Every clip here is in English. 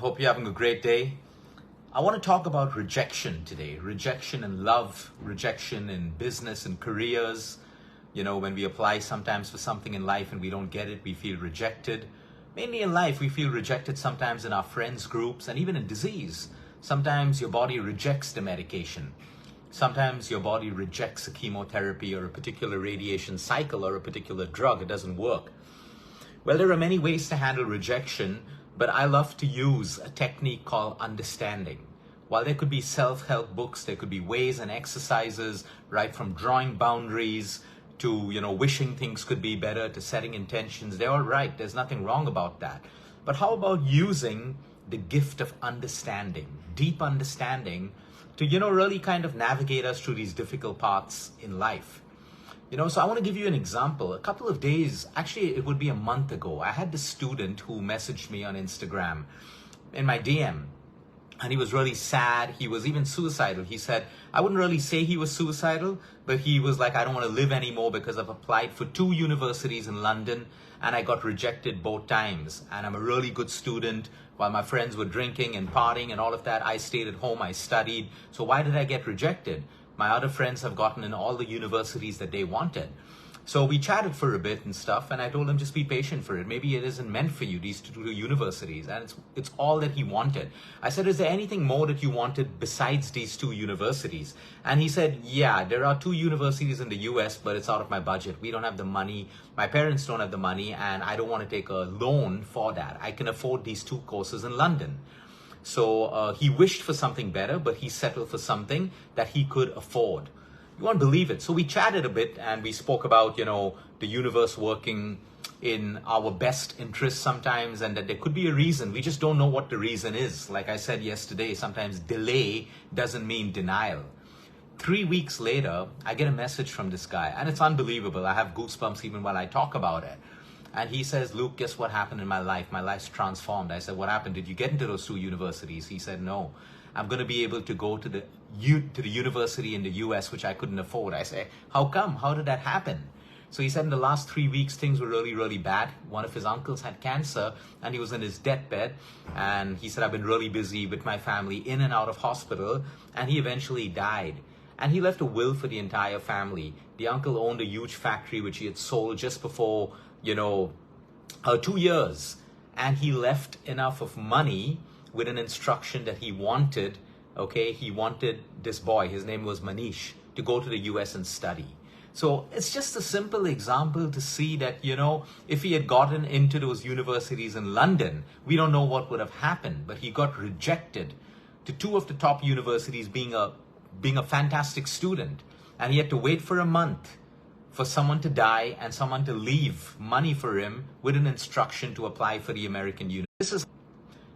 Hope you're having a great day. I want to talk about rejection today. Rejection in love, rejection in business and careers. You know, when we apply sometimes for something in life and we don't get it, we feel rejected. Mainly in life, we feel rejected sometimes in our friends groups and even in disease. Sometimes your body rejects the medication. Sometimes your body rejects a chemotherapy or a particular radiation cycle or a particular drug. It doesn't work. Well, there are many ways to handle rejection, but I love to use a technique called understanding. While there could be self-help books, there could be ways and exercises, right from drawing boundaries to, wishing things could be better, to setting intentions. They're all right. There's nothing wrong about that. But how about using the gift of understanding, deep understanding, to, really kind of navigate us through these difficult paths in life? So I want to give you an example. A couple of days, actually it would be a month ago, I had this student who messaged me on Instagram in my DM. And he was really sad. He was even suicidal. He said, I wouldn't really say he was suicidal, but he was like, I don't want to live anymore because I've applied for 2 universities in London and I got rejected both times. And I'm a really good student. While my friends were drinking and partying and all of that, I stayed at home, I studied. So why did I get rejected? My other friends have gotten in all the universities that they wanted. So we chatted for a bit and stuff, and I told him just be patient for it. Maybe it isn't meant for you, these 2 universities. And it's all that he wanted. I said, is there anything more that you wanted besides these 2 universities? And he said, yeah, there are 2 universities in the US, but it's out of my budget. We don't have the money. My parents don't have the money, and I don't want to take a loan for that. I can afford these 2 courses in London. So he wished for something better, but he settled for something that he could afford. You won't believe it. So we chatted a bit and we spoke about, the universe working in our best interest sometimes, and that there could be a reason. We just don't know what the reason is. Like I said yesterday, sometimes delay doesn't mean denial. 3 weeks later, I get a message from this guy, and it's unbelievable. I have goosebumps even while I talk about it. And he says, Luke, guess what happened in my life? My life's transformed. I said, what happened? Did you get into those 2 universities? He said, no. I'm going to be able to go to the university in the US, which I couldn't afford. I said, how come? How did that happen? So he said in the last 3 weeks, things were really, really bad. One of his uncles had cancer and he was in his deathbed. And he said, I've been really busy with my family in and out of hospital. And he eventually died. And he left a will for the entire family. The uncle owned a huge factory, which he had sold just before 2 years, and he left enough of money with an instruction that he wanted, he wanted this boy, his name was Manish, to go to the US and study. So it's just a simple example to see that, if he had gotten into those universities in London, we don't know what would have happened, but he got rejected to 2 of the top universities being a fantastic student, and he had to wait for a month for someone to die and someone to leave money for him with an instruction to apply for the American university.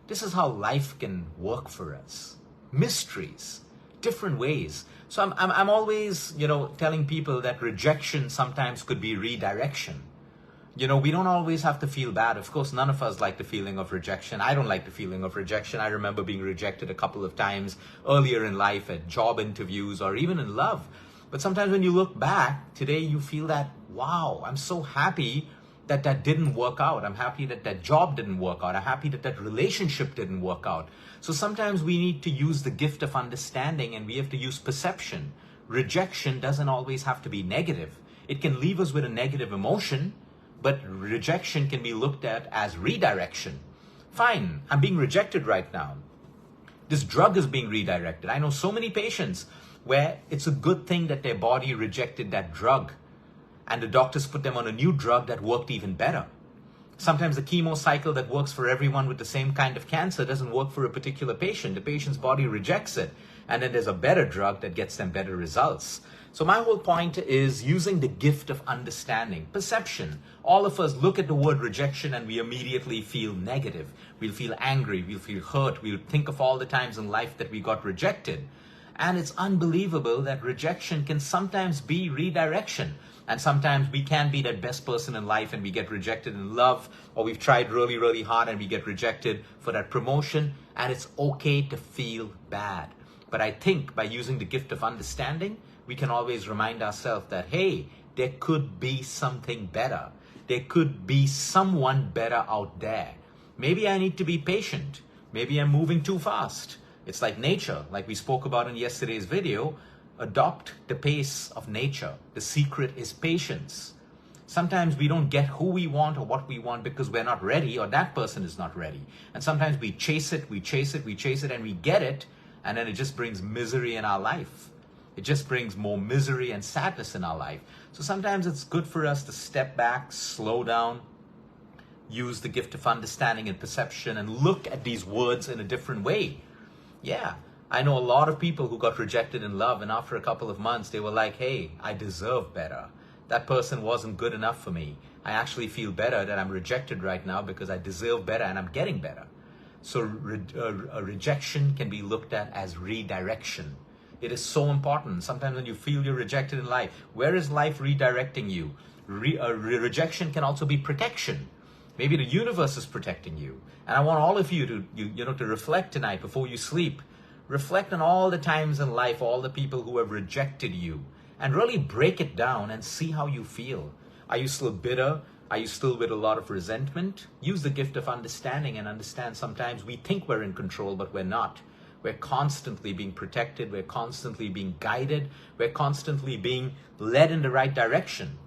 This is how life can work for us. Mysteries, different ways. So I'm always, telling people that rejection sometimes could be redirection. We don't always have to feel bad. Of course, none of us like the feeling of rejection. I don't like the feeling of rejection. I remember being rejected a couple of times earlier in life at job interviews or even in love. But sometimes when you look back, today you feel that, wow, I'm so happy that didn't work out. I'm happy that job didn't work out. I'm happy that relationship didn't work out. So sometimes we need to use the gift of understanding and we have to use perception. Rejection doesn't always have to be negative. It can leave us with a negative emotion, but rejection can be looked at as redirection. Fine, I'm being rejected right now. This drug is being redirected. I know so many patients where it's a good thing that their body rejected that drug and the doctors put them on a new drug that worked even better. Sometimes the chemo cycle that works for everyone with the same kind of cancer doesn't work for a particular patient. The patient's body rejects it, and then there's a better drug that gets them better results. So my whole point is using the gift of understanding, perception. All of us look at the word rejection and we immediately feel negative. We'll feel angry, we'll feel hurt, we'll think of all the times in life that we got rejected. And it's unbelievable that rejection can sometimes be redirection. And sometimes we can be that best person in life and we get rejected in love, or we've tried really, really hard and we get rejected for that promotion. And it's okay to feel bad. But I think by using the gift of understanding, we can always remind ourselves that, hey, there could be something better. There could be someone better out there. Maybe I need to be patient. Maybe I'm moving too fast. It's like nature, like we spoke about in yesterday's video. Adopt the pace of nature. The secret is patience. Sometimes we don't get who we want or what we want because we're not ready or that person is not ready. And sometimes we chase it, we chase it, we chase it, and we get it, and then it just brings misery in our life. It just brings more misery and sadness in our life. So sometimes it's good for us to step back, slow down, use the gift of understanding and perception, and look at these words in a different way. Yeah, I know a lot of people who got rejected in love, and after a couple of months, they were like, hey, I deserve better. That person wasn't good enough for me. I actually feel better that I'm rejected right now because I deserve better and I'm getting better. So a rejection can be looked at as redirection. It is so important. Sometimes when you feel you're rejected in life, where is life redirecting you? Rejection can also be protection. Maybe the universe is protecting you. And I want all of you to reflect tonight before you sleep. Reflect on all the times in life, all the people who have rejected you, and really break it down and see how you feel. Are you still bitter? Are you still with a lot of resentment? Use the gift of understanding and understand sometimes we think we're in control, but we're not. We're constantly being protected. We're constantly being guided. We're constantly being led in the right direction.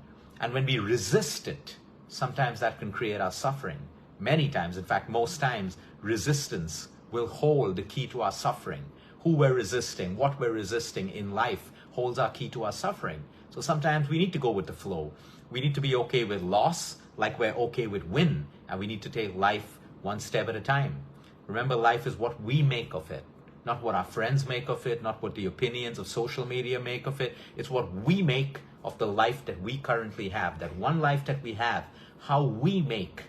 And when we resist it, sometimes that can create our suffering. Many times, in fact, most times, resistance will hold the key to our suffering. Who we're resisting, what we're resisting in life holds our key to our suffering. So sometimes we need to go with the flow. We need to be okay with loss like we're okay with win. And we need to take life one step at a time. Remember, life is what we make of it. Not what our friends make of it, not what the opinions of social media make of it. It's what we make of the life that we currently have. That one life that we have, how we make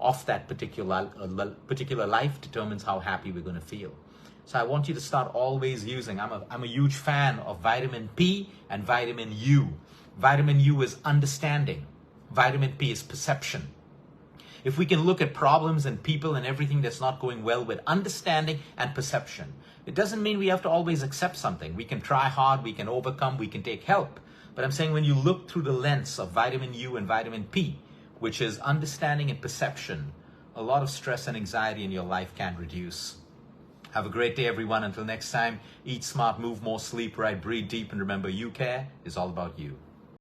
of that particular life determines how happy we're going to feel. So I want you to start always using, I'm a huge fan of vitamin P and vitamin U. Vitamin U is understanding. Vitamin P is perception. If we can look at problems and people and everything that's not going well with understanding and perception, it doesn't mean we have to always accept something. We can try hard, we can overcome, we can take help. But I'm saying when you look through the lens of vitamin U and vitamin P, which is understanding and perception, a lot of stress and anxiety in your life can reduce. Have a great day, everyone. Until next time, eat smart, move more, sleep right, breathe deep, and remember, you care is all about you.